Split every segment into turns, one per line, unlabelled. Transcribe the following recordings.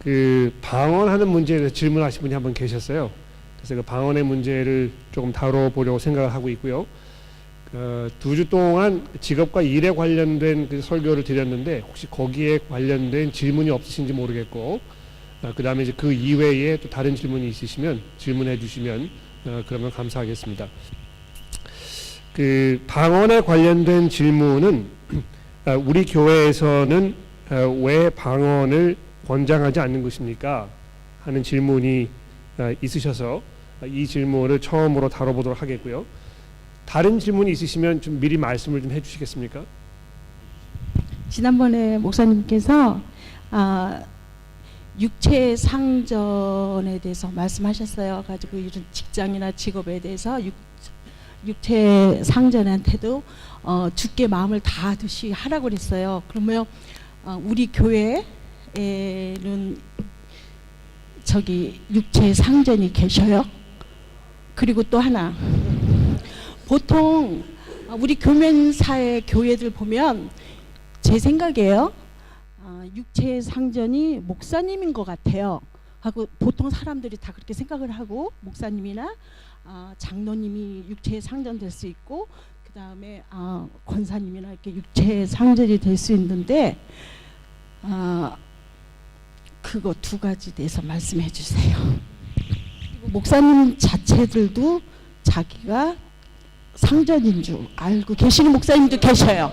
그 방언하는 문제에 대해서 질문하신 분이 한 분 계셨어요. 그래서 그 방언의 문제를 조금 다뤄보려고 생각을 하고 있고요. 2주 동안 직업과 일에 관련된 그 설교를 드렸는데 혹시 거기에 관련된 질문이 없으신지 모르겠고, 그 다음에 이제 그 이외에 또 다른 질문이 있으시면 질문해 주시면 그러면 감사하겠습니다. 그 방언에 관련된 질문은 우리 교회에서는 왜 방언을 권장하지 않는 것입니까? 하는 질문이 있으셔서 이 질문을 처음으로 다뤄보도록 하겠고요. 다른 질문이 있으시면 좀 미리 말씀을 좀 해주시겠습니까?
지난번에 목사님께서 육체 상전에 대해서 말씀하셨어요. 가지고 이런 직장이나 직업에 대해서 육체 상전한테도 주께 마음을 다하듯이 하라고 그랬어요. 그러면 우리 교회에는 저기 육체 상전이 계셔요. 그리고 또 하나, 보통 우리 교면사의 교회들 보면 제 생각이에요. 육체 상전이 목사님인 것 같아요. 하고 보통 사람들이 다 그렇게 생각을 하고, 목사님이나 장로님이 육체 상전 될 수 있고, 그 다음에 권사님이나 이렇게 육체 상전이 될 수 있는데, 그거 두 가지 대해서 말씀해 주세요. 그리고 목사님 자체들도 자기가 상전인 줄 알고 계시는 목사님도 계셔요.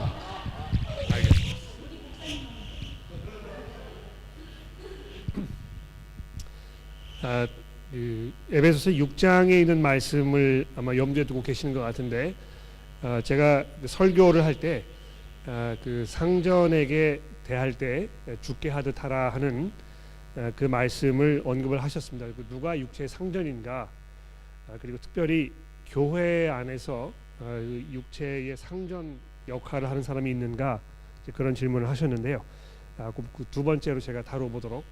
에베소서 6장에 있는 말씀을 아마 염두에 두고 계시는 것 같은데, 제가 설교를 할 때 그 상전에게 대할 때 죽게 하듯 하라 하는 그 말씀을 언급을 하셨습니다. 누가 육체의 상전인가, 그리고 특별히 교회 안에서 육체의 상전 역할을 하는 사람이 있는가, 그런 질문을 하셨는데요. 그 두 번째로 제가 다뤄보도록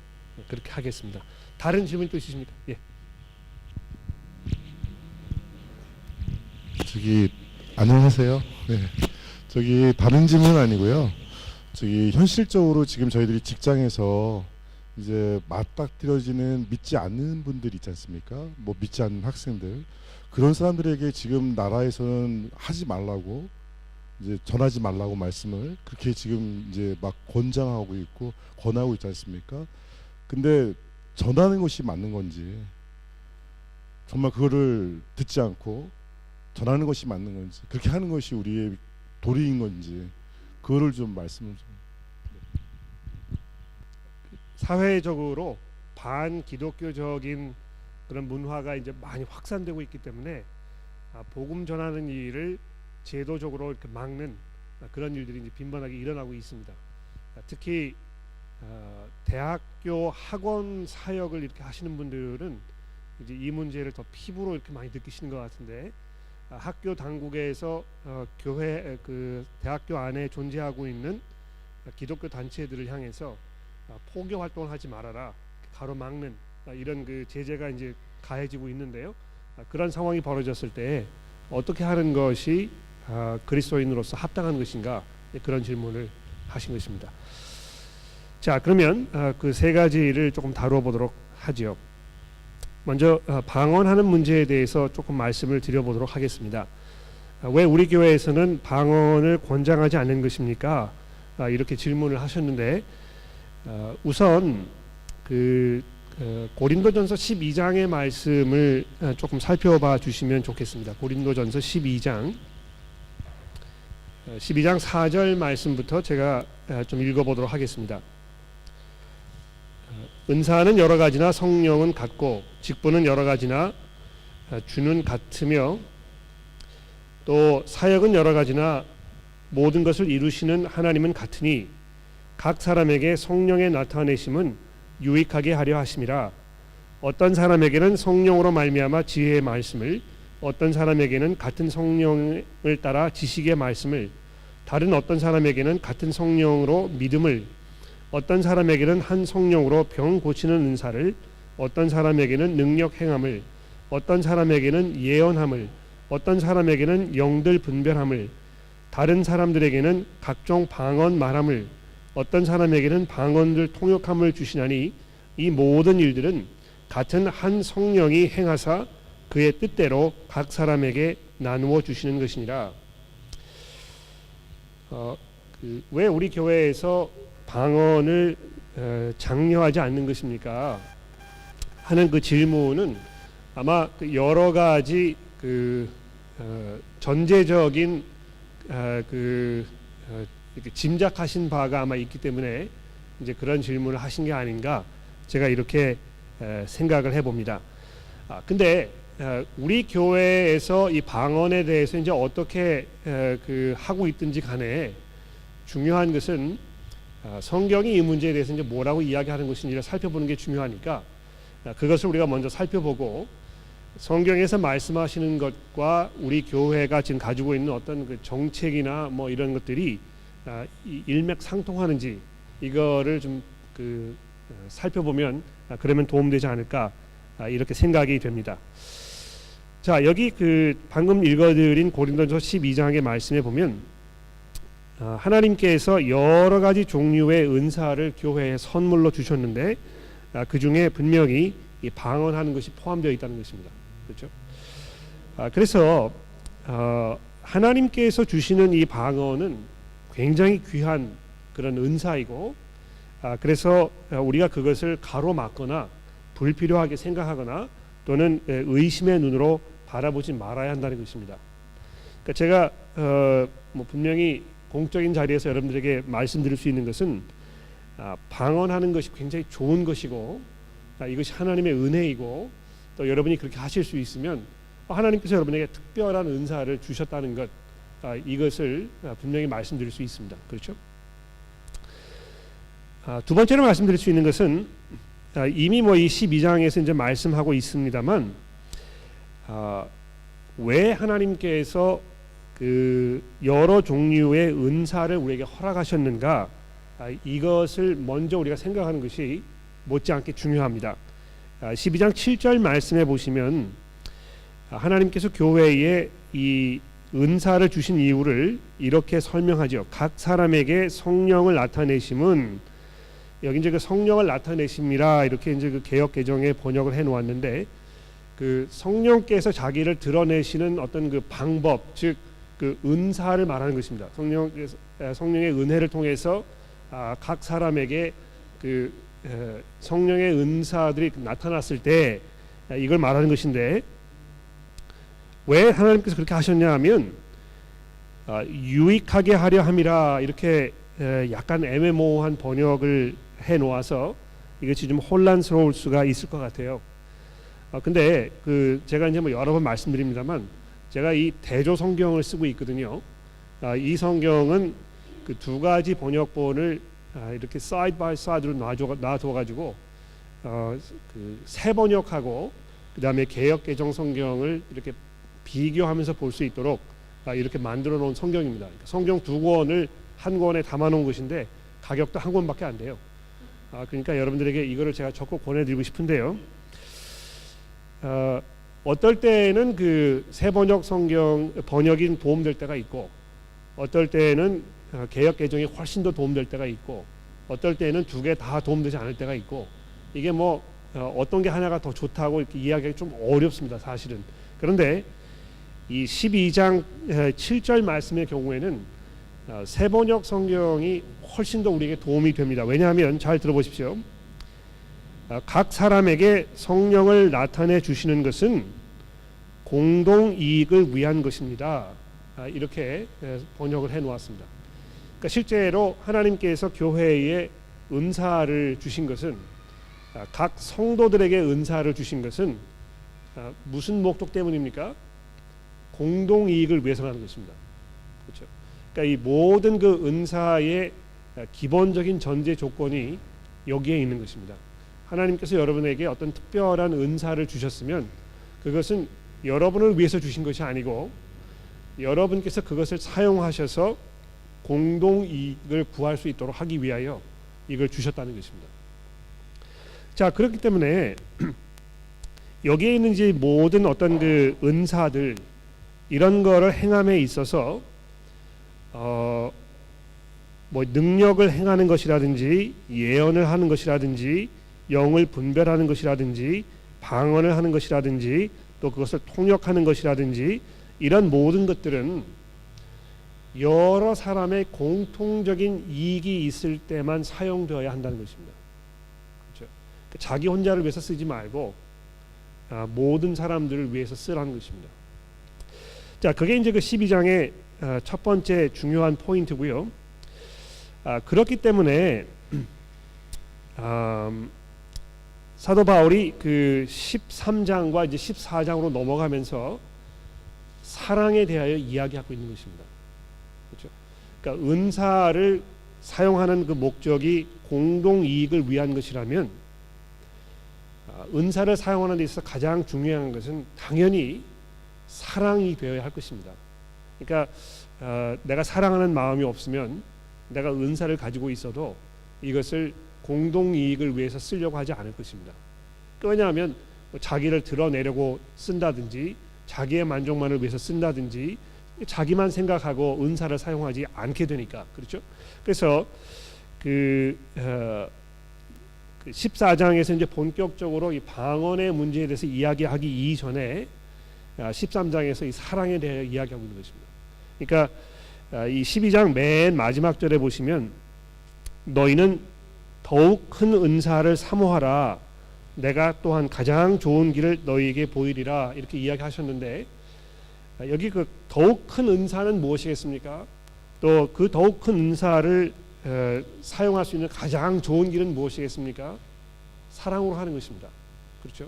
그렇게 하겠습니다. 다른 질문 또 있으십니까? 예.
저기 안녕하세요. 네. 저기 다른 질문 아니고요. 저기 현실적으로 지금 저희들이 직장에서 이제 맞닥뜨려지는 믿지 않는 분들 있지 않습니까? 뭐 믿지 않는 학생들, 그런 사람들에게 지금 나라에서는 하지 말라고, 이제 전하지 말라고 말씀을 그렇게 지금 이제 막 권장하고 있고 권하고 있지 않습니까? 근데 전하는 것이 맞는 건지, 정말 그거를 듣지 않고 전하는 것이 맞는 건지, 그렇게 하는 것이 우리의 도리인 건지, 그거를 좀 말씀을 좀.
사회적으로 반기독교적인 그런 문화가 이제 많이 확산되고 있기 때문에 복음 전하는 일을 제도적으로 이렇게 막는 그런 일들이 이제 빈번하게 일어나고 있습니다. 특히 대학교 학원 사역을 이렇게 하시는 분들은 이제 이 문제를 더 피부로 이렇게 많이 느끼시는 것 같은데, 학교 당국에서 교회 그 대학교 안에 존재하고 있는 기독교 단체들을 향해서 포교 활동을 하지 말아라, 가로막는 이런 그 제재가 이제 가해지고 있는데요. 그런 상황이 벌어졌을 때 어떻게 하는 것이 그리스도인으로서 합당한 것인가, 그런 질문을 하신 것입니다. 자, 그러면 그 세 가지를 조금 다뤄보도록 하지요. 먼저 방언하는 문제에 대해서 조금 말씀을 드려보도록 하겠습니다. 왜 우리 교회에서는 방언을 권장하지 않는 것입니까? 이렇게 질문을 하셨는데, 우선 그 고린도전서 12장의 말씀을 조금 살펴봐 주시면 좋겠습니다. 고린도전서 12장 4절 말씀부터 제가 좀 읽어보도록 하겠습니다. 은사는 여러 가지나 성령은 같고 직분은 여러 가지나 주는 같으며 또 사역은 여러 가지나 모든 것을 이루시는 하나님은 같으니 각 사람에게 성령의 나타내심은 유익하게 하려 하심이라. 어떤 사람에게는 성령으로 말미암아 지혜의 말씀을, 어떤 사람에게는 같은 성령을 따라 지식의 말씀을, 다른 어떤 사람에게는 같은 성령으로 믿음을, 어떤 사람에게는 한 성령으로 병 고치는 은사를, 어떤 사람에게는 능력 행함을, 어떤 사람에게는 예언함을, 어떤 사람에게는 영들 분별함을, 다른 사람들에게는 각종 방언 말함을, 어떤 사람에게는 방언들 통역함을 주시나니 이 모든 일들은 같은 한 성령이 행하사 그의 뜻대로 각 사람에게 나누어 주시는 것이니라. 왜 우리 교회에서 방언을 장려하지 않는 것입니까? 하는 그 질문은 아마 여러 가지 전제적인 이렇게 짐작하신 바가 아마 있기 때문에 이제 그런 질문을 하신 게 아닌가 제가 이렇게 생각을 해봅니다. 근데 우리 교회에서 이 방언에 대해서 이제 어떻게 하고 있든지 간에 중요한 것은 성경이 이 문제에 대해서 이제 뭐라고 이야기하는 것인지를 살펴보는 게 중요하니까 그것을 우리가 먼저 살펴보고 성경에서 말씀하시는 것과 우리 교회가 지금 가지고 있는 어떤 그 정책이나 뭐 이런 것들이 일맥상통하는지 이거를 좀 살펴보면 그러면 도움되지 않을까 이렇게 생각이 됩니다. 자, 여기 방금 읽어드린 고린도전서 12장의 말씀에 보면 하나님께서 여러 가지 종류의 은사를 교회에 선물로 주셨는데 그 중에 분명히 이 방언하는 것이 포함되어 있다는 것입니다. 그렇죠? 그래서 하나님께서 주시는 이 방언은 굉장히 귀한 그런 은사이고 그래서 우리가 그것을 가로막거나 불필요하게 생각하거나 또는 의심의 눈으로 바라보지 말아야 한다는 것입니다. 그러니까 제가 분명히 공적인 자리에서 여러분들에게 말씀드릴 수 있는 것은 방언하는 것이 굉장히 좋은 것이고 이것이 하나님의 은혜이고 또 여러분이 그렇게 하실 수 있으면 하나님께서 여러분에게 특별한 은사를 주셨다는 것 이것을 분명히 말씀드릴 수 있습니다. 그렇죠? 두 번째로 말씀드릴 수 있는 것은 이미 이 12장에서 이제 말씀하고 있습니다만 왜 하나님께서 여러 종류의 은사를 우리에게 허락하셨는가 이것을 먼저 우리가 생각하는 것이 못지않게 중요합니다. 12장 7절 말씀에 보시면 하나님께서 교회에 이 은사를 주신 이유를 이렇게 설명하죠. 각 사람에게 성령을 나타내심은 여기 이제 성령을 나타내심이라 이렇게 이제 개역 개정에 번역을 해 놓았는데 성령께서 자기를 드러내시는 어떤 방법 즉 은사를 말하는 것입니다. 성령의 은혜를 통해서 각 사람에게 성령의 은사들이 나타났을 때 이걸 말하는 것인데 왜 하나님께서 그렇게 하셨냐 하면 유익하게 하려 함이라 이렇게 약간 애매모호한 번역을 해 놓아서 이것이 좀 혼란스러울 수가 있을 것 같아요. 근데 제가 이제 여러 번 말씀드립니다만 제가 이 대조 성경을 쓰고 있거든요. 이 성경은 두 가지 번역본을 이렇게 사이드 바이 사이드로 놔둬 가지고 새 번역하고 그다음에 개역 개정 성경을 이렇게 비교하면서 볼 수 있도록 이렇게 만들어 놓은 성경입니다. 그러니까 성경 두 권을 한 권에 담아 놓은 것인데 가격도 한 권밖에 안 돼요. 그러니까 여러분들에게 이거를 제가 적극 권해드리고 싶은데요. 어떨 때는 새 번역 성경 번역이 도움될 때가 있고 어떨 때는 개역 개정이 훨씬 더 도움될 때가 있고 어떨 때는 두 개 다 도움되지 않을 때가 있고 이게 어떤 게 하나가 더 좋다고 이렇게 이야기하기 좀 어렵습니다. 사실은. 그런데 이 12장 7절 말씀의 경우에는 새 번역 성경이 훨씬 더 우리에게 도움이 됩니다. 왜냐하면 잘 들어보십시오. 각 사람에게 성령을 나타내 주시는 것은 공동 이익을 위한 것입니다. 이렇게 번역을 해 놓았습니다. 그러니까 실제로 하나님께서 교회에 은사를 주신 것은 각 성도들에게 은사를 주신 것은 무슨 목적 때문입니까? 공동 이익을 위해서라는 것입니다. 그렇죠? 그러니까 이 모든 은사의 기본적인 전제 조건이 여기에 있는 것입니다. 하나님께서 여러분에게 어떤 특별한 은사를 주셨으면 그것은 여러분을 위해서 주신 것이 아니고 여러분께서 그것을 사용하셔서 공동 이익을 구할 수 있도록 하기 위하여 이걸 주셨다는 것입니다. 자, 그렇기 때문에 여기에 있는 이제 모든 어떤 은사들 이런 거를 행함에 있어서 능력을 행하는 것이라든지 예언을 하는 것이라든지 영을 분별하는 것이라든지 방언을 하는 것이라든지 또 그것을 통역하는 것이라든지 이런 모든 것들은 여러 사람의 공통적인 이익이 있을 때만 사용되어야 한다는 것입니다. 그렇죠? 자기 혼자를 위해서 쓰지 말고 모든 사람들을 위해서 쓰라는 것입니다. 자, 그게 이제 그 12장의 첫 번째 중요한 포인트고요. 그렇기 때문에 사도 바울이 그 13장과 이제 14장으로 넘어가면서 사랑에 대하여 이야기하고 있는 것입니다. 그렇죠? 그러니까 은사를 사용하는 그 목적이 공동 이익을 위한 것이라면 은사를 사용하는 데 있어서 가장 중요한 것은 당연히 사랑이 되어야 할 것입니다. 그러니까 내가 사랑하는 마음이 없으면 내가 은사를 가지고 있어도 이것을 공동 이익을 위해서 쓰려고 하지 않을 것입니다. 왜냐하면 자기를 드러내려고 쓴다든지 자기의 만족만을 위해서 쓴다든지 자기만 생각하고 은사를 사용하지 않게 되니까. 그렇죠? 그래서 그 14장에서 이제 본격적으로 이 방언의 문제에 대해서 이야기하기 이전에 13장에서 이 사랑에 대해 이야기하고 있는 것입니다. 그러니까 이 12장 맨 마지막 절에 보시면 너희는 더욱 큰 은사를 사모하라. 내가 또한 가장 좋은 길을 너희에게 보이리라. 이렇게 이야기하셨는데 여기 그 더욱 큰 은사는 무엇이겠습니까? 또 그 더욱 큰 은사를 사용할 수 있는 가장 좋은 길은 무엇이겠습니까? 사랑으로 하는 것입니다. 그렇죠?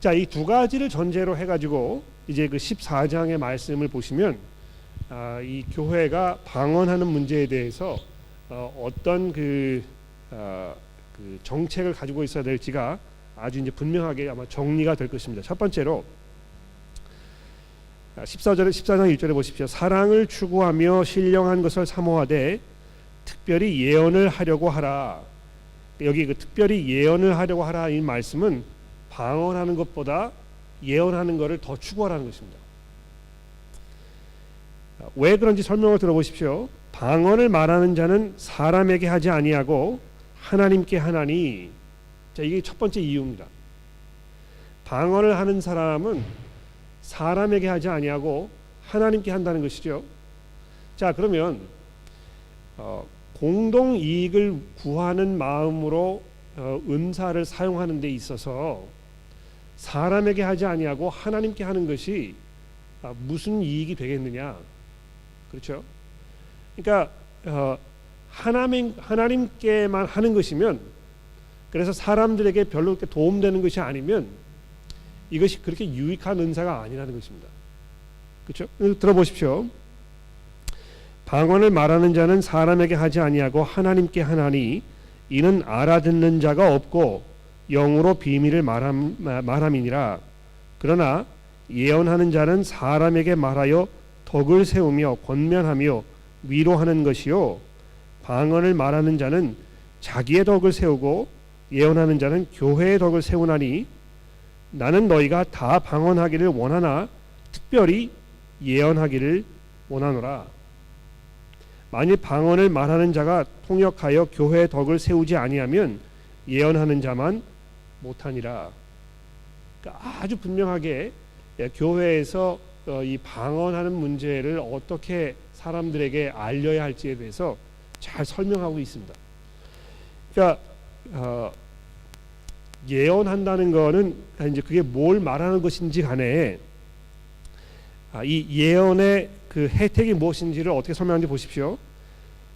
자, 이 두 가지를 전제로 해가지고 이제 그 14장의 말씀을 보시면 이 교회가 방언하는 문제에 대해서 어떤 그 정책을 가지고 있어야 될지가 아주 이제 분명하게 아마 정리가 될 것입니다. 첫 번째로 14장 1절에 보십시오. 사랑을 추구하며 신령한 것을 사모하되 특별히 예언을 하려고 하라. 여기 그 특별히 예언을 하려고 하라 이 말씀은 방언하는 것보다 예언하는 것을 더 추구하라는 것입니다. 왜 그런지 설명을 들어보십시오. 방언을 말하는 자는 사람에게 하지 아니하고 하나님께 하나니. 자, 이게 첫 번째 이유입니다. 방언을 하는 사람은 사람에게 하지 아니하고 하나님께 한다는 것이죠. 자, 그러면 공동 이익을 구하는 마음으로 은사를 사용하는 데 있어서 사람에게 하지 아니하고 하나님께 하는 것이 무슨 이익이 되겠느냐? 그렇죠? 그러니까 하나님께만 하는 것이면, 그래서 사람들에게 별로 그렇게 도움되는 것이 아니면 이것이 그렇게 유익한 은사가 아니라는 것입니다. 그렇죠? 들어보십시오. 방언을 말하는 자는 사람에게 하지 아니하고 하나님께 하나니 이는 알아듣는 자가 없고 영으로 비밀을 말함이니라. 그러나 예언하는 자는 사람에게 말하여 덕을 세우며 권면하며 위로하는 것이요 방언을 말하는 자는 자기의 덕을 세우고 예언하는 자는 교회의 덕을 세우나니 나는 너희가 다 방언하기를 원하나 특별히 예언하기를 원하노라. 만일 방언을 말하는 자가 통역하여 교회의 덕을 세우지 아니하면 예언하는 자만 못하니라. 그러니까 아주 분명하게 교회에서 이 방언하는 문제를 어떻게 사람들에게 알려야 할지에 대해서 잘 설명하고 있습니다. 그러니까 예언한다는 거는 이제 그게 뭘 말하는 것인지 간에 이 예언의 그 혜택이 무엇인지를 어떻게 설명하는지 보십시오.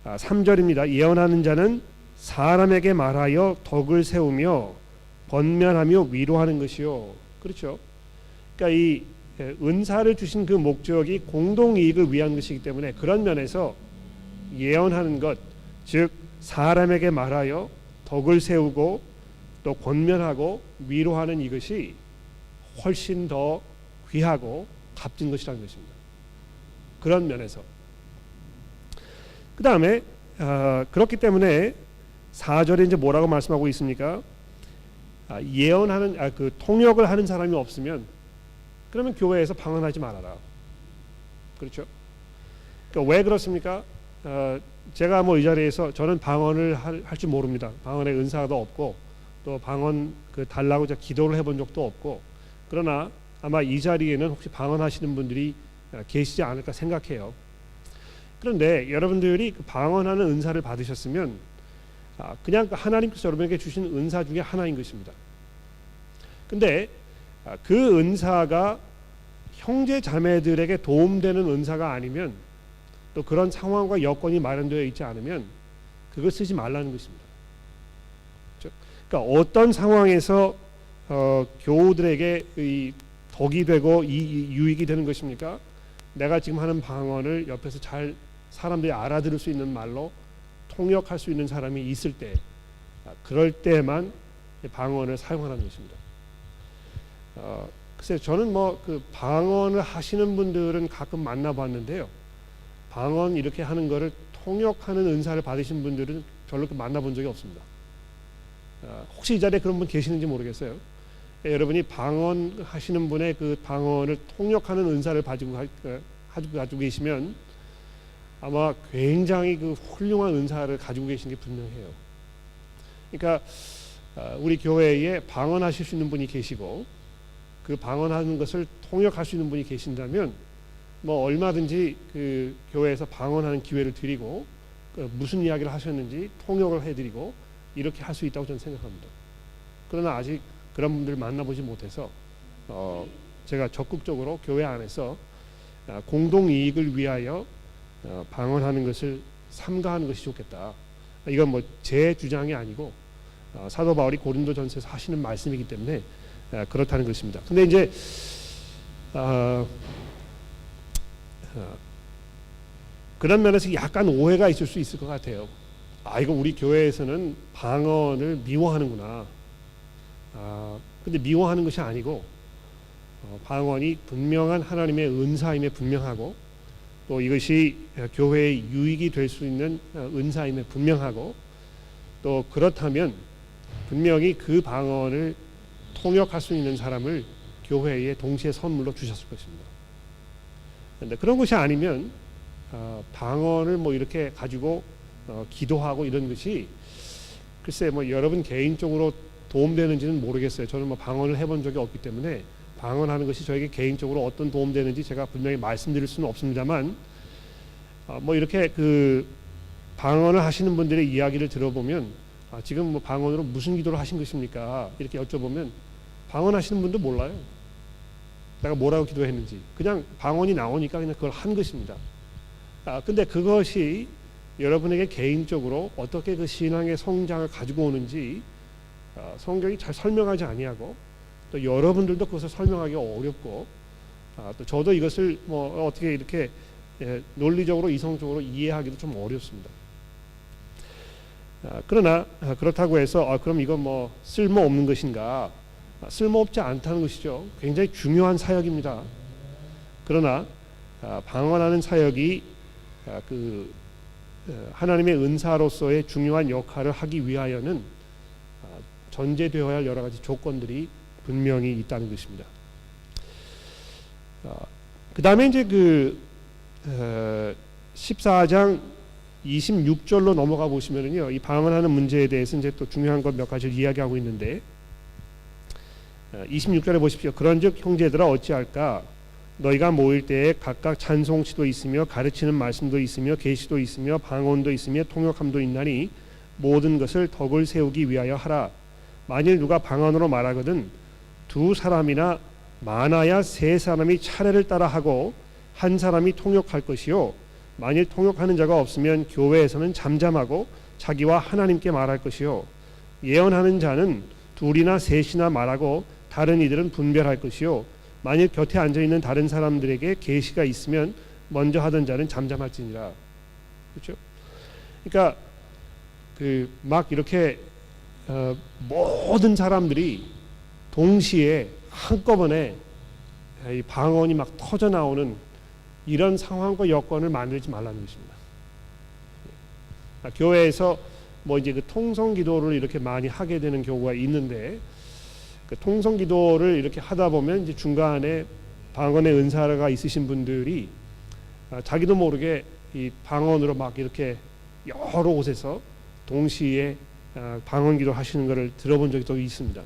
3절입니다. 예언하는 자는 사람에게 말하여 덕을 세우며 권면하며 위로하는 것이요. 그렇죠. 그러니까 이 은사를 주신 그 목적이 공동 이익을 위한 것이기 때문에 그런 면에서 예언하는 것, 즉 사람에게 말하여 덕을 세우고 또 권면하고 위로하는 이것이 훨씬 더 귀하고 값진 것이라는 것입니다. 그런 면에서. 그 다음에 그렇기 때문에 4절에 이제 뭐라고 말씀하고 있습니까? 예언하는 그 통역을 하는 사람이 없으면 그러면 교회에서 방언하지 말아라. 그렇죠? 그러니까 왜 그렇습니까? 제가 뭐 이 자리에서 저는 방언을 할 줄 모릅니다. 방언의 은사도 없고 또 방언 달라고 제가 기도를 해본 적도 없고, 그러나 아마 이 자리에는 혹시 방언하시는 분들이 계시지 않을까 생각해요. 그런데 여러분들이 그 방언하는 은사를 받으셨으면 그냥 하나님께서 여러분에게 주신 은사 중에 하나인 것입니다. 근데 그 은사가 형제 자매들에게 도움되는 은사가 아니면, 또 그런 상황과 여건이 마련되어 있지 않으면 그걸 쓰지 말라는 것입니다. 그러니까 어떤 상황에서 교우들에게 이 덕이 되고 이 유익이 되는 것입니까? 내가 지금 하는 방언을 옆에서 잘 사람들이 알아들을 수 있는 말로 통역할 수 있는 사람이 있을 때, 그럴 때만 방언을 사용하는 것입니다. 글쎄 저는 뭐 그 방언을 하시는 분들은 가끔 만나봤는데요, 방언 이렇게 하는 거를 통역하는 은사를 받으신 분들은 별로 만나본 적이 없습니다. 혹시 이 자리에 그런 분 계시는지 모르겠어요. 여러분이 방언 하시는 분의 그 방언을 통역하는 은사를 가지고 계시면 아마 굉장히 그 훌륭한 은사를 가지고 계신 게 분명해요. 그러니까 우리 교회에 방언하실 수 있는 분이 계시고, 그 방언하는 것을 통역할 수 있는 분이 계신다면 뭐 얼마든지 그 교회에서 방언하는 기회를 드리고, 무슨 이야기를 하셨는지 통역을 해드리고 이렇게 할 수 있다고 저는 생각합니다. 그러나 아직 그런 분들을 만나보지 못해서 제가 적극적으로 교회 안에서 공동 이익을 위하여 방언하는 것을 삼가하는 것이 좋겠다. 이건 뭐 제 주장이 아니고 사도 바울이 고린도전서에서 하시는 말씀이기 때문에 그렇다는 것입니다. 근데 이제 그런 면에서 약간 오해가 있을 수 있을 것 같아요. 이거 우리 교회에서는 방언을 미워하는구나. 근데 미워하는 것이 아니고, 방언이 분명한 하나님의 은사임에 분명하고, 또 이것이 교회의 유익이 될 수 있는 은사임에 분명하고, 또 그렇다면 분명히 그 방언을 통역할 수 있는 사람을 교회에 동시에 선물로 주셨을 것입니다. 그런데 그런 것이 아니면 방언을 뭐 이렇게 가지고 기도하고 이런 것이 글쎄 뭐 여러분 개인적으로 도움되는지는 모르겠어요. 저는 뭐 방언을 해본 적이 없기 때문에 방언하는 것이 저에게 개인적으로 어떤 도움되는지 제가 분명히 말씀드릴 수는 없습니다만, 뭐 이렇게 그 방언을 하시는 분들의 이야기를 들어보면 지금 뭐 방언으로 무슨 기도를 하신 것입니까? 이렇게 여쭤보면 방언하시는 분도 몰라요. 내가 뭐라고 기도했는지. 그냥 방언이 나오니까 그냥 그걸 한 것입니다. 근데 그것이 여러분에게 개인적으로 어떻게 그 신앙의 성장을 가지고 오는지 성경이 잘 설명하지 아니하고, 또 여러분들도 그것을 설명하기 어렵고, 또 저도 이것을 뭐 어떻게 이렇게 논리적으로 이성적으로 이해하기도 좀 어렵습니다. 그러나 그렇다고 해서 그럼 이건 뭐 쓸모없는 것인가? 쓸모없지 않다는 것이죠. 굉장히 중요한 사역입니다. 그러나 방언하는 사역이 그 하나님의 은사로서의 중요한 역할을 하기 위하여는 전제되어야 할 여러 가지 조건들이 분명히 있다는 것입니다. 그 다음에 이제 그 14장 26절로 넘어가 보시면은요, 이 방언하는 문제에 대해서 이제 또 중요한 것 몇 가지를 이야기하고 있는데, 26절에 보십시오. 그런즉 형제들아 어찌할까? 너희가 모일 때에 각각 찬송시도 있으며 가르치는 말씀도 있으며 계시도 있으며 방언도 있으며 통역함도 있나니 모든 것을 덕을 세우기 위하여 하라. 만일 누가 방언으로 말하거든 두 사람이나 많아야 세 사람이 차례를 따라 하고 한 사람이 통역할 것이요, 만일 통역하는 자가 없으면 교회에서는 잠잠하고 자기와 하나님께 말할 것이요, 예언하는 자는 둘이나 셋이나 말하고 다른 이들은 분별할 것이요, 만일 곁에 앉아있는 다른 사람들에게 계시가 있으면 먼저 하던 자는 잠잠할지니라. 그렇죠? 그러니까 그 막 이렇게 모든 사람들이 동시에 한꺼번에 이 방언이 막 터져 나오는 이런 상황과 여건을 만들지 말라는 것입니다. 교회에서 뭐 이제 그 통성 기도를 이렇게 많이 하게 되는 경우가 있는데, 그 통성 기도를 이렇게 하다 보면 이제 중간에 방언의 은사가 있으신 분들이 자기도 모르게 이 방언으로 막 이렇게 여러 곳에서 동시에 방언기도 하시는 것을 들어본 적이 또 있습니다.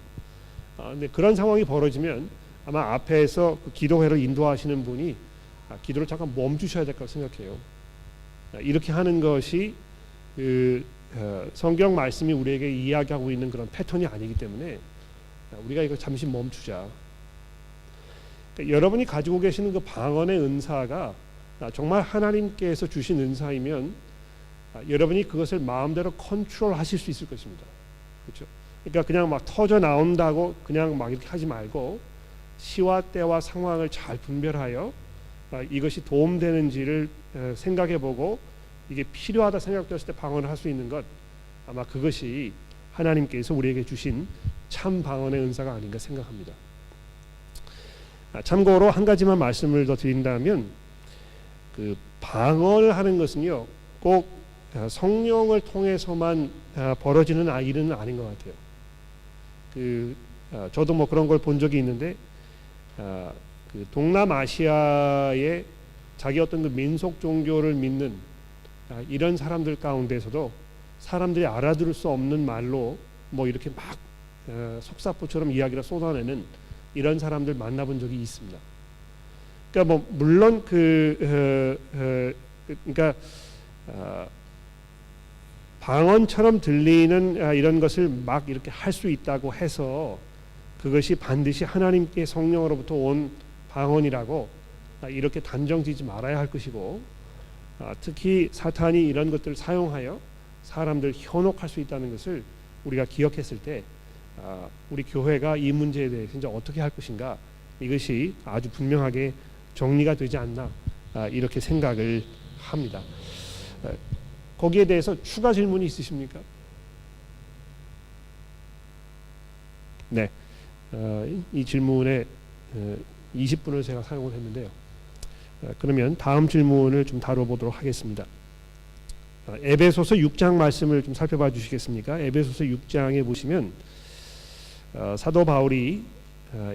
근데 그런 상황이 벌어지면 아마 앞에서 그 기도회를 인도하시는 분이 기도를 잠깐 멈추셔야 될 거라고 생각해요. 이렇게 하는 것이 성경 말씀이 우리에게 이야기하고 있는 그런 패턴이 아니기 때문에 우리가 이거 잠시 멈추자. 그러니까 여러분이 가지고 계시는 그 방언의 은사가 정말 하나님께서 주신 은사이면 여러분이 그것을 마음대로 컨트롤하실 수 있을 것입니다. 그렇죠? 그러니까 그냥 막 터져 나온다고 그냥 막 이렇게 하지 말고 시와 때와 상황을 잘 분별하여 이것이 도움되는지를 생각해보고 이게 필요하다 생각되었을 때 방언을 할 수 있는 것, 아마 그것이 하나님께서 우리에게 주신 참 방언의 은사가 아닌가 생각합니다. 참고로 한 가지만 말씀을 더 드린다면 그 방언을 하는 것은요 꼭 성령을 통해서만 벌어지는 일은 아닌 것 같아요. 저도 뭐 그런 걸 본 적이 있는데 그 동남아시아의 자기 어떤 그 민속 종교를 믿는 이런 사람들 가운데서도 사람들이 알아들을 수 없는 말로 뭐 이렇게 막 속사포처럼 이야기를 쏟아내는 이런 사람들 만나본 적이 있습니다. 그러니까 뭐 물론 그러니까 방언처럼 들리는 이런 것을 막 이렇게 할 수 있다고 해서 그것이 반드시 하나님께 성령으로부터 온 방언이라고 이렇게 단정지지 말아야 할 것이고, 특히 사탄이 이런 것들을 사용하여 사람들 현혹할 수 있다는 것을 우리가 기억했을 때 우리 교회가 이 문제에 대해서 이제 어떻게 할 것인가, 이것이 아주 분명하게 정리가 되지 않나 이렇게 생각을 합니다. 거기에 대해서 추가 질문이 있으십니까? 네, 이 질문에 20분을 제가 사용을 했는데요. 그러면 다음 질문을 좀 다뤄보도록 하겠습니다. 에베소서 6장 말씀을 좀 살펴봐 주시겠습니까? 에베소서 6장에 보시면 사도 바울이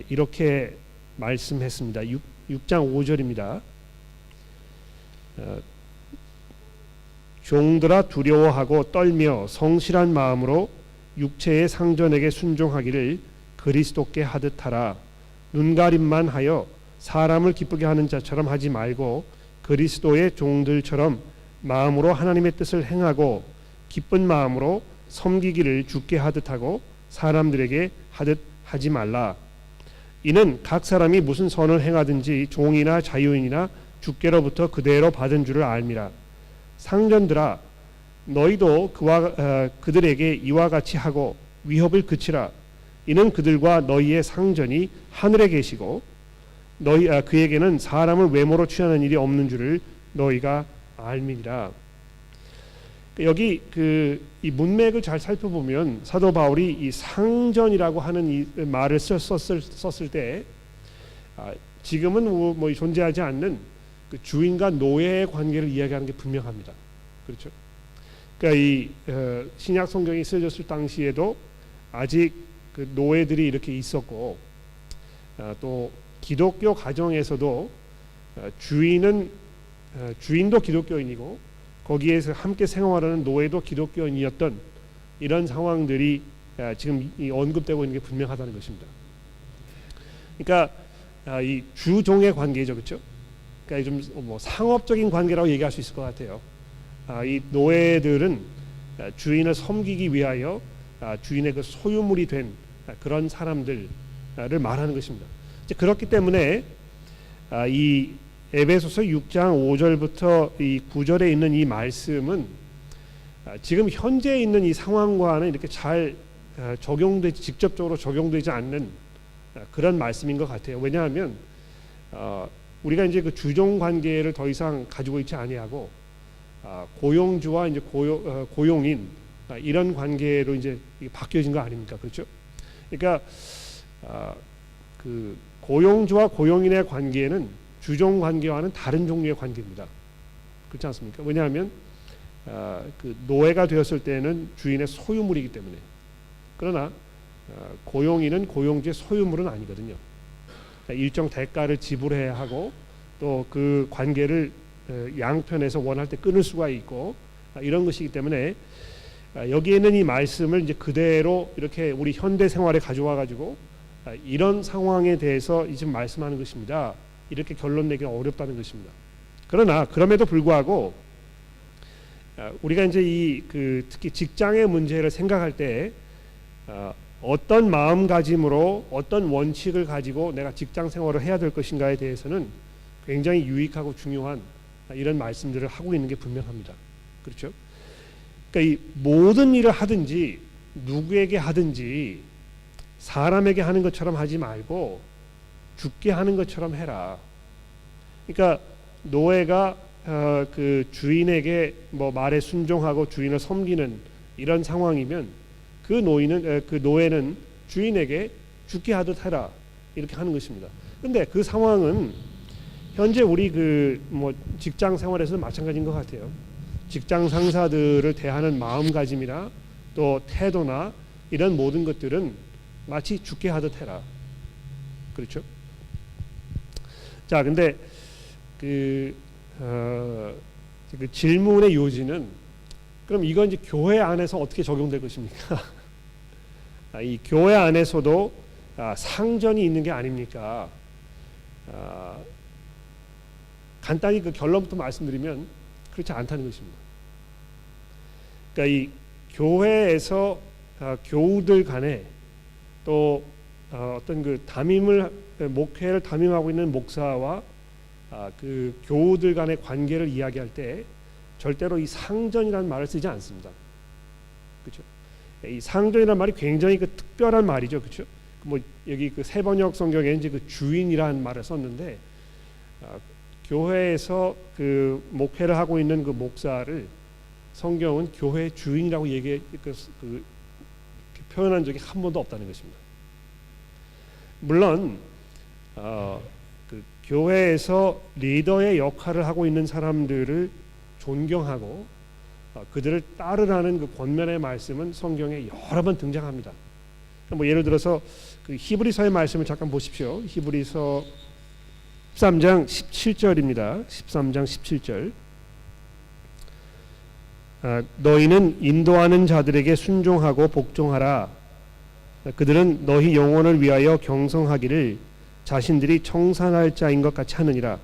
이렇게 말씀했습니다. 6장 5절입니다. 종들아 두려워하고 떨며 성실한 마음으로 육체의 상전에게 순종하기를 그리스도께 하듯 하라. 눈가림만 하여 사람을 기쁘게 하는 자처럼 하지 말고 그리스도의 종들처럼 마음으로 하나님의 뜻을 행하고 기쁜 마음으로 섬기기를 주께 하듯 하고 사람들에게 하듯 하지 말라. 이는 각 사람이 무슨 선을 행하든지 종이나 자유인이나 주께로부터 그대로 받은 줄을 알미라. 상전들아 너희도 그들에게 이와 같이 하고 위협을 그치라. 이는 그들과 너희의 상전이 하늘에 계시고 그에게는 사람을 외모로 취하는 일이 없는 줄을 너희가 알미니라. 여기 이 문맥을 잘 살펴보면 사도 바울이 이 상전이라고 하는 이 말을 썼을 때 지금은 뭐 존재하지 않는 그 주인과 노예의 관계를 이야기하는 게 분명합니다. 그렇죠? 그러니까 이 신약 성경이 쓰여졌을 당시에도 아직 그 노예들이 이렇게 있었고, 또 기독교 가정에서도 주인도 기독교인이고 거기에서 함께 생활하는 노예도 기독교인이었던 이런 상황들이 지금 언급되고 있는 게 분명하다는 것입니다. 그러니까 이 주종의 관계죠, 그렇죠? 그러니까 좀 뭐 상업적인 관계라고 얘기할 수 있을 것 같아요. 이 노예들은 주인을 섬기기 위하여 주인의 그 소유물이 된 그런 사람들을 말하는 것입니다. 그렇기 때문에 이 에베소서 6장 5절부터 이 9절에 있는 이 말씀은 지금 현재 있는 이 상황과는 이렇게 잘 직접적으로 적용되지 않는 그런 말씀인 것 같아요. 왜냐하면 우리가 이제 그 주종 관계를 더 이상 가지고 있지 아니하고 고용주와 이제 고용인 이런 관계로 이제 바뀌어진 거 아닙니까? 그렇죠? 그러니까 그 고용주와 고용인의 관계는 주종 관계와는 다른 종류의 관계입니다. 그렇지 않습니까? 왜냐하면 그 노예가 되었을 때는 주인의 소유물이기 때문에. 그러나 고용인은 고용주의 소유물은 아니거든요. 일정 대가를 지불해야 하고 또 그 관계를 양편에서 원할 때 끊을 수가 있고 이런 것이기 때문에 여기에 있는 이 말씀을 이제 그대로 이렇게 우리 현대 생활에 가져와 가지고 이런 상황에 대해서 지금 말씀하는 것입니다. 이렇게 결론 내기가 어렵다는 것입니다. 그러나 그럼에도 불구하고 우리가 이제 특히 직장의 문제를 생각할 때 어떤 마음가짐으로 어떤 원칙을 가지고 내가 직장 생활을 해야 될 것인가에 대해서는 굉장히 유익하고 중요한 이런 말씀들을 하고 있는 게 분명합니다. 그렇죠? 그러니까 이 모든 일을 하든지 누구에게 하든지 사람에게 하는 것처럼 하지 말고 죽게 하는 것처럼 해라. 그러니까 노예가 그 주인에게 뭐 말에 순종하고 주인을 섬기는 이런 상황이면 그 노예는 주인에게 죽게 하듯 해라 이렇게 하는 것입니다. 근데 그 상황은 현재 우리 뭐 직장 생활에서는 마찬가지인 것 같아요. 직장 상사들을 대하는 마음가짐이나 또 태도나 이런 모든 것들은 마치 죽게 하듯 해라. 그렇죠? 자, 근데 그 질문의 요지는 그럼 이건 이제 교회 안에서 어떻게 적용될 것입니까? 이 교회 안에서도 상전이 있는 게 아닙니까? 간단히 그 결론부터 말씀드리면 그렇지 않다는 것입니다. 그러니까 이 교회에서 교우들 간에 또 어떤 그 목회를 담임하고 있는 목사와 그 교우들 간의 관계를 이야기할 때 절대로 이 상전이라는 말을 쓰지 않습니다. 그렇죠? 이 상전이라는 말이 굉장히 그 특별한 말이죠. 그렇죠? 뭐 여기 그 세번역 성경에 이제 그 주인이라는 말을 썼는데 교회에서 그 목회를 하고 있는 그 목사를 성경은 교회 주인이라고 표현한 적이 한 번도 없다는 것입니다. 물론 그 교회에서 리더의 역할을 하고 있는 사람들을 존경하고 그들을 따르라는 그 권면의 말씀은 성경에 여러 번 등장합니다. 뭐 예를 들어서 그 히브리서의 말씀을 잠깐 보십시오. 히브리서 13장 17절입니다. 13장 17절. 너희는 인도하는 자들에게 순종하고 복종하라. 그들은 너희 영혼을 위하여 경성하기를 자신들이 청산할 자인 것 같이 하느니라.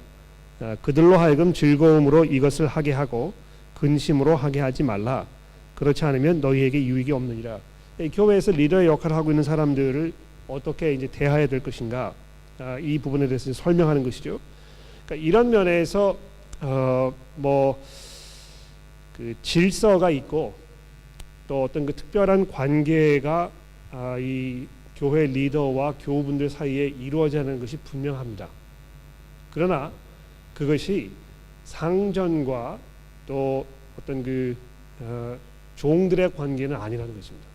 그들로 하여금 즐거움으로 이것을 하게 하고 근심으로 하게 하지 말라. 그렇지 않으면 너희에게 유익이 없느니라. 교회에서 리더의 역할을 하고 있는 사람들을 어떻게 이제 대해야 될 것인가, 이 부분에 대해서 설명하는 것이죠. 그러니까 이런 면에서 뭐 그 질서가 있고 또 어떤 그 특별한 관계가 이 교회 리더와 교우분들 사이에 이루어져야 하는 것이 분명합니다. 그러나 그것이 상전과 또 어떤 그 종들의 관계는 아니라는 것입니다.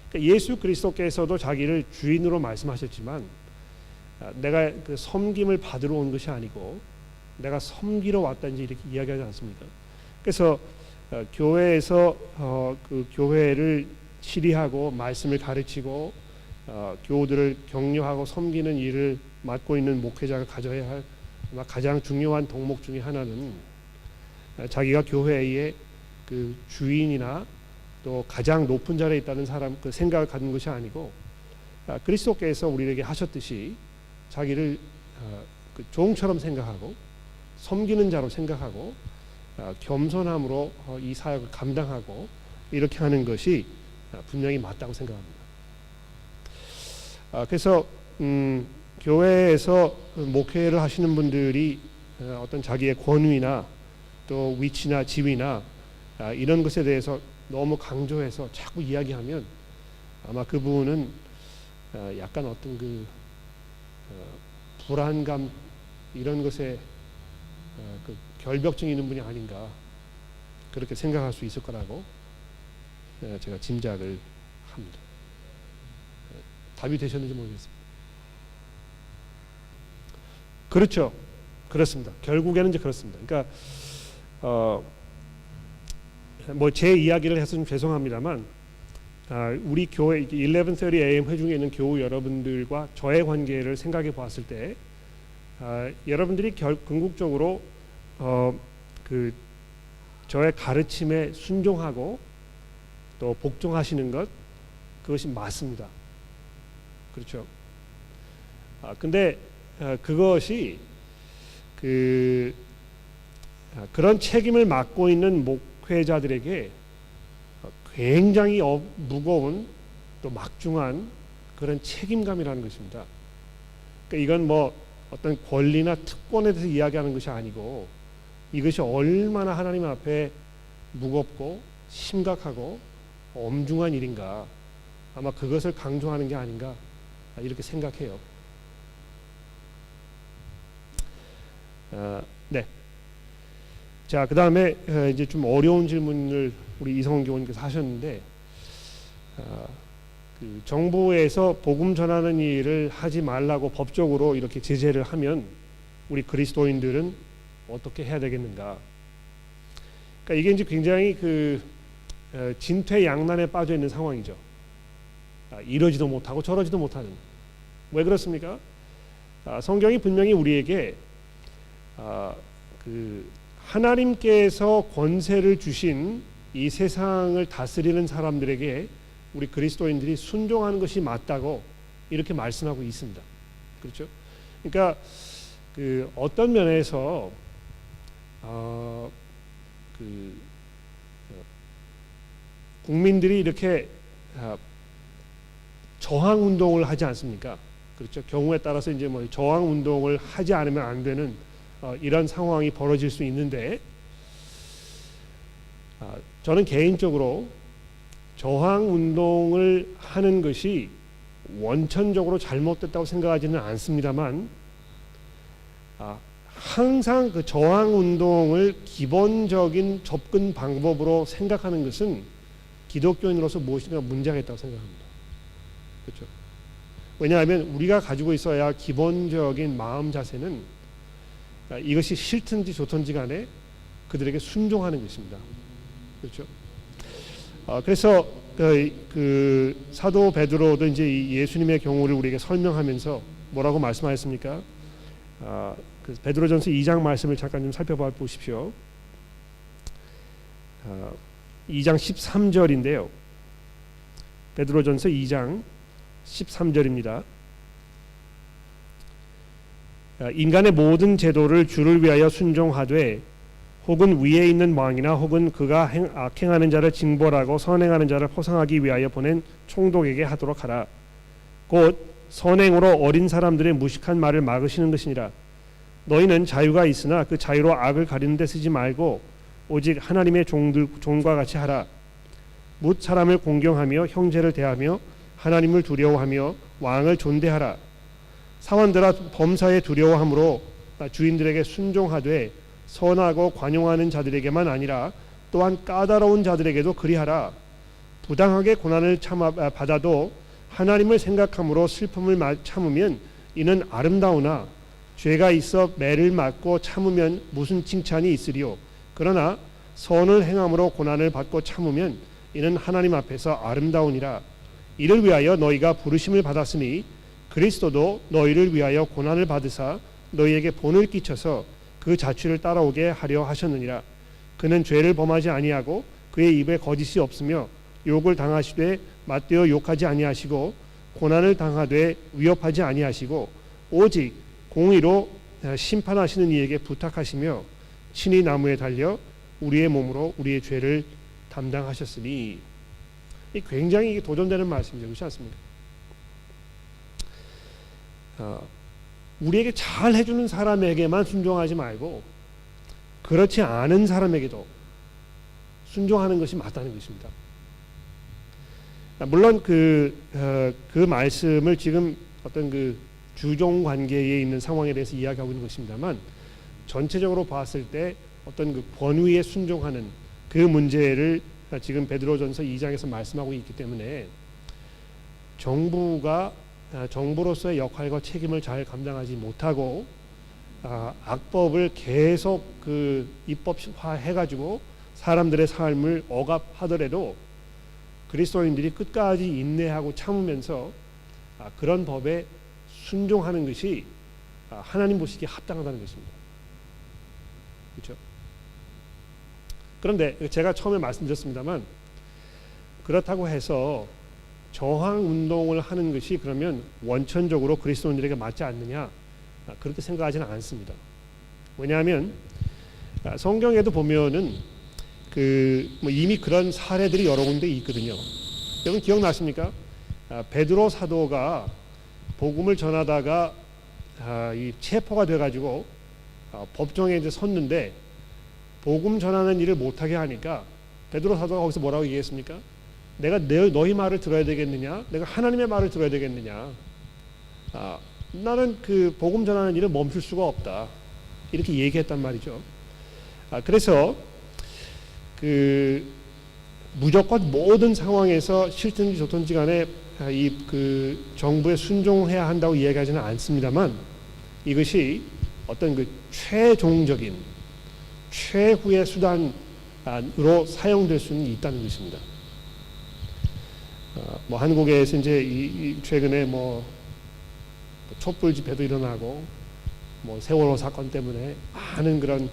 그러니까 예수 그리스도께서도 자기를 주인으로 말씀하셨지만 내가 그 섬김을 받으러 온 것이 아니고 내가 섬기러 왔다는지 이렇게 이야기하지 않습니까? 그래서 교회에서 그 교회를 치리하고 말씀을 가르치고 교우들을 격려하고 섬기는 일을 맡고 있는 목회자가 가져야 할 가장 중요한 덕목 중에 하나는 자기가 교회의 그 주인이나 또 가장 높은 자리에 있다는 사람 그 생각을 갖는 것이 아니고 그리스도께서 우리에게 하셨듯이 자기를 그 종처럼 생각하고 섬기는 자로 생각하고 겸손함으로 이 사역을 감당하고 이렇게 하는 것이 분명히 맞다고 생각합니다. 그래서 교회에서 목회를 하시는 분들이 어떤 자기의 권위나 또 위치나 지위나 이런 것에 대해서 너무 강조해서 자꾸 이야기하면 아마 그분은 약간 어떤 그 불안감 이런 것에 그 결벽증이 있는 분이 아닌가 그렇게 생각할 수 있을 거라고 제가 짐작을 합니다. 답이 되셨는지 모르겠습니다. 그렇죠. 그렇습니다. 결국에는 이제 그렇습니다. 그러니까 뭐 제 이야기를 해서 좀 죄송합니다만 우리 교회 1130 AM 회중에 있는 교우 여러분들과 저의 관계를 생각해 보았을 때 여러분들이 궁극적으로 그 저의 가르침에 순종하고 또 복종하시는 것, 그것이 맞습니다. 그렇죠. 근데 그것이 그런 책임을 맡고 있는 목회자들에게 굉장히 무거운 또 막중한 그런 책임감이라는 것입니다. 그러니까 이건 뭐 어떤 권리나 특권에 대해서 이야기하는 것이 아니고 이것이 얼마나 하나님 앞에 무겁고 심각하고 엄중한 일인가, 아마 그것을 강조하는 게 아닌가 이렇게 생각해요. 네. 자, 그 다음에 이제 좀 어려운 질문을 우리 이성원 교원님께서 하셨는데, 그 정부에서 복음 전하는 일을 하지 말라고 법적으로 이렇게 제재를 하면 우리 그리스도인들은 어떻게 해야 되겠는가? 그러니까 이게 이제 굉장히 진퇴양난에 빠져 있는 상황이죠. 이러지도 못하고 저러지도 못하는. 왜 그렇습니까? 성경이 분명히 우리에게 하나님께서 권세를 주신 이 세상을 다스리는 사람들에게 우리 그리스도인들이 순종하는 것이 맞다고 이렇게 말씀하고 있습니다. 그렇죠? 그러니까 어떤 면에서 국민들이 이렇게 저항 운동을 하지 않습니까? 그렇죠? 경우에 따라서 이제 뭐 저항 운동을 하지 않으면 안 되는 이런 상황이 벌어질 수 있는데, 저는 개인적으로 저항 운동을 하는 것이 원천적으로 잘못됐다고 생각하지는 않습니다만, 항상 그 저항 운동을 기본적인 접근 방법으로 생각하는 것은 기독교인으로서 무엇인가 문제가 있다고 생각합니다. 그렇죠? 왜냐하면 우리가 가지고 있어야 할 기본적인 마음 자세는 이것이 싫든지 좋든지 간에 그들에게 순종하는 것입니다. 그렇죠? 그래서 그 사도 베드로도 이제 이 예수님의 경우를 우리에게 설명하면서 뭐라고 말씀하셨습니까? 그 베드로전서 2장 말씀을 잠깐 좀 살펴봐 보십시오. 2장 13절인데요. 베드로전서 2장 13절입니다. 인간의 모든 제도를 주를 위하여 순종하되 혹은 위에 있는 왕이나 혹은 그가 악행하는 자를 징벌하고 선행하는 자를 포상하기 위하여 보낸 총독에게 하도록 하라. 곧 선행으로 어린 사람들의 무식한 말을 막으시는 것이니라. 너희는 자유가 있으나 그 자유로 악을 가리는 데 쓰지 말고 오직 하나님의 종과 같이 하라. 뭇 사람을 공경하며 형제를 대하며 하나님을 두려워하며 왕을 존대하라. 사원들아 범사에 두려워함으로 주인들에게 순종하되 선하고 관용하는 자들에게만 아니라 또한 까다로운 자들에게도 그리하라. 부당하게 고난을 받아도 하나님을 생각함으로 슬픔을 참으면 이는 아름다우나 죄가 있어 매를 맞고 참으면 무슨 칭찬이 있으리요. 그러나 선을 행함으로 고난을 받고 참으면 이는 하나님 앞에서 아름다우니라. 이를 위하여 너희가 부르심을 받았으니 그리스도도 너희를 위하여 고난을 받으사 너희에게 본을 끼쳐서 그 자취를 따라오게 하려 하셨느니라. 그는 죄를 범하지 아니하고 그의 입에 거짓이 없으며 욕을 당하시되 맞대어 욕하지 아니하시고 고난을 당하되 위협하지 아니하시고 오직 공의로 심판하시는 이에게 부탁하시며 친히 나무에 달려 우리의 몸으로 우리의 죄를 담당하셨으니. 이 굉장히 도전되는 말씀이죠. 그렇지 않습니까? 우리에게 잘 해주는 사람에게만 순종하지 말고 그렇지 않은 사람에게도 순종하는 것이 맞다는 것입니다. 물론 그 말씀을 지금 어떤 그 주종 관계에 있는 상황에 대해서 이야기하고 있는 것입니다만, 전체적으로 봤을 때 어떤 그 권위에 순종하는 그 문제를 지금 베드로전서 2장에서 말씀하고 있기 때문에 정부가 정부로서의 역할과 책임을 잘 감당하지 못하고 악법을 계속 그 입법화해가지고 사람들의 삶을 억압하더라도 그리스도인들이 끝까지 인내하고 참으면서 그런 법에 순종하는 것이 하나님 보시기에 합당하다는 것입니다. 그렇죠? 그런데 제가 처음에 말씀드렸습니다만 그렇다고 해서 저항 운동을 하는 것이 그러면 원천적으로 그리스도인들에게 맞지 않느냐, 그렇게 생각하지는 않습니다. 왜냐하면 성경에도 보면은 뭐 이미 그런 사례들이 여러 군데 있거든요. 여러분 기억나십니까? 베드로 사도가 복음을 전하다가 이 체포가 돼가지고 법정에 이제 섰는데 복음 전하는 일을 못하게 하니까 베드로 사도가 거기서 뭐라고 얘기했습니까? 내가 너희 말을 들어야 되겠느냐? 내가 하나님의 말을 들어야 되겠느냐? 나는 그 복음 전하는 일을 멈출 수가 없다. 이렇게 얘기했단 말이죠. 그래서 무조건 모든 상황에서 싫든지 좋든지 간에 이 정부에 순종해야 한다고 이야기하지는 않습니다만, 이것이 어떤 그 최종적인 최후의 수단으로 사용될 수는 있다는 것입니다. 뭐 한국에서 이제 최근에 뭐 촛불 집회도 일어나고 뭐 세월호 사건 때문에 많은 그런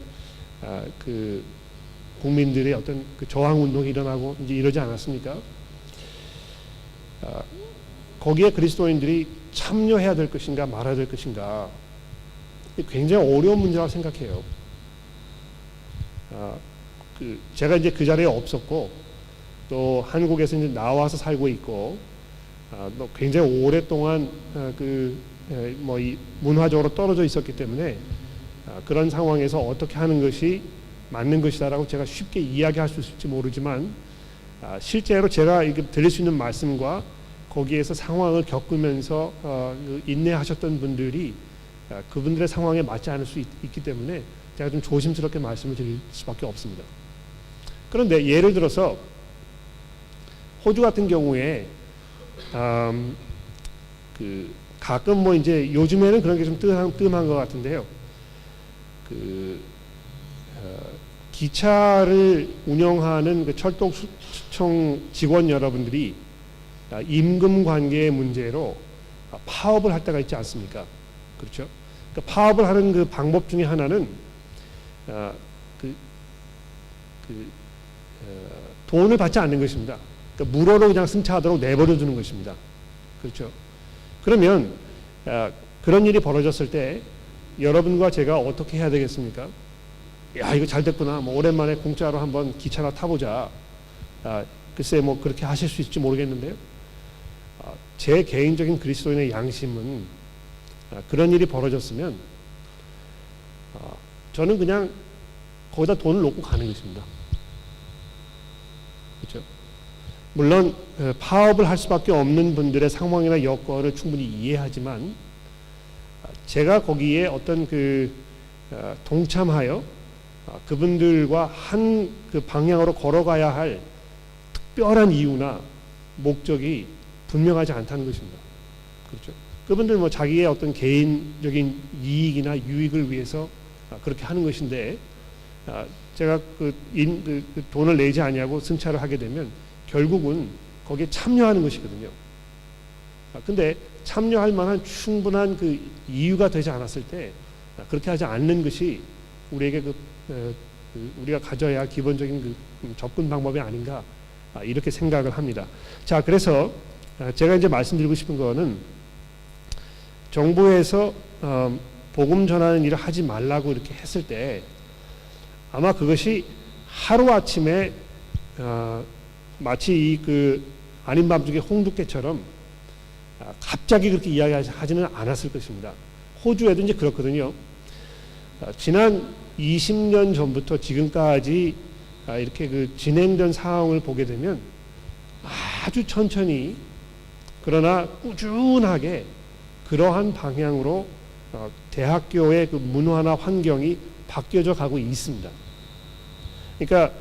국민들의 어떤 그 저항 운동이 일어나고 이제 이러지 않았습니까? 거기에 그리스도인들이 참여해야 될 것인가 말아야 될 것인가, 굉장히 어려운 문제라고 생각해요. 제가 이제 그 자리에 없었고 또 한국에서 이제 나와서 살고 있고 또 굉장히 오랫동안 뭐 이 문화적으로 떨어져 있었기 때문에 그런 상황에서 어떻게 하는 것이 맞는 것이다라고 제가 쉽게 이야기할 수 있을지 모르지만, 실제로 제가 드릴 수 있는 말씀과 거기에서 상황을 겪으면서 인내하셨던 분들이 그분들의 상황에 맞지 않을 수 있기 때문에 제가 좀 조심스럽게 말씀을 드릴 수밖에 없습니다. 그런데 예를 들어서 호주 같은 경우에 가끔 뭐 이제 요즘에는 그런 게 좀 뜸한 것 같은데요. 기차를 운영하는 그 철도청 직원 여러분들이 임금 관계의 문제로 파업을 할 때가 있지 않습니까? 그렇죠? 그러니까 파업을 하는 그 방법 중에 하나는 돈을 받지 않는 것입니다. 그러니까 무료로 그냥 승차하도록 내버려 두는 것입니다. 그렇죠? 그러면 그런 일이 벌어졌을 때 여러분과 제가 어떻게 해야 되겠습니까? 야, 이거 잘 됐구나. 뭐 오랜만에 공짜로 한번 기차나 타보자. 글쎄 뭐 그렇게 하실 수 있을지 모르겠는데요. 제 개인적인 그리스도인의 양심은 그런 일이 벌어졌으면 저는 그냥 거기다 돈을 놓고 가는 것입니다. 그렇죠? 물론 파업을 할 수밖에 없는 분들의 상황이나 여건을 충분히 이해하지만, 제가 거기에 어떤 동참하여 그분들과 한 그 방향으로 걸어가야 할 특별한 이유나 목적이 분명하지 않다는 것입니다. 그렇죠? 그분들 뭐 자기의 어떤 개인적인 이익이나 유익을 위해서 그렇게 하는 것인데, 제가 돈을 내지 아니하고 승차를 하게 되면 결국은 거기에 참여하는 것이거든요. 근데 참여할 만한 충분한 그 이유가 되지 않았을 때 그렇게 하지 않는 것이 우리에게 우리가 가져야 할 기본적인 접근 방법이 아닌가, 이렇게 생각을 합니다. 자, 그래서 제가 이제 말씀드리고 싶은 거는, 정부에서 복음 전하는 일을 하지 말라고 이렇게 했을 때 아마 그것이 하루아침에 마치 이 아닌 밤중에 홍두깨처럼 갑자기 그렇게 이야기하지는 않았을 것입니다. 호주에도 이제 그렇거든요. 지난 20년 전부터 지금까지 이렇게 진행된 상황을 보게 되면 아주 천천히 그러나 꾸준하게 그러한 방향으로 대학교의 그 문화나 환경이 바뀌어져 가고 있습니다. 그러니까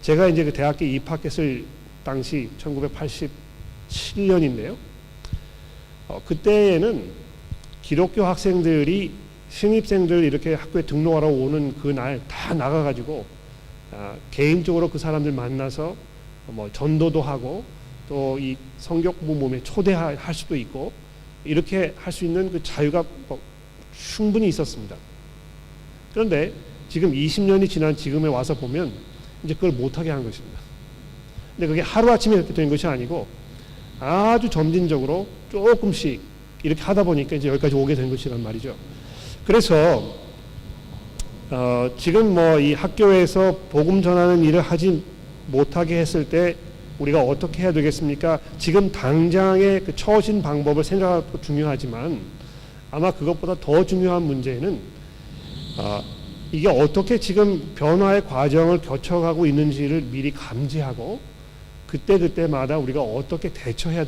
제가 이제 그 대학교에 입학했을 당시 1987년인데요. 그때에는 기독교 학생들이 신입생들 이렇게 학교에 등록하러 오는 그날 다 나가가지고 개인적으로 그 사람들 만나서 뭐 전도도 하고 또 이 성경 공부 모임에 초대할 수도 있고 이렇게 할 수 있는 그 자유가 충분히 있었습니다. 그런데 지금 20년이 지난 지금에 와서 보면 이제 그걸 못하게 한 것입니다. 근데 그게 하루아침에 이렇게 된 것이 아니고 아주 점진적으로 조금씩 이렇게 하다 보니까 이제 여기까지 오게 된 것이란 말이죠. 그래서 지금 뭐 이 학교에서 복음 전하는 일을 하지 못하게 했을 때 우리가 어떻게 해야 되겠습니까? 지금 당장의 그 처신 방법을 생각하는 것도 중요하지만 아마 그것보다 더 중요한 문제는 이게 어떻게 지금 변화의 과정을 거쳐가고 있는지를 미리 감지하고 그때마다 우리가 어떻게 대처해야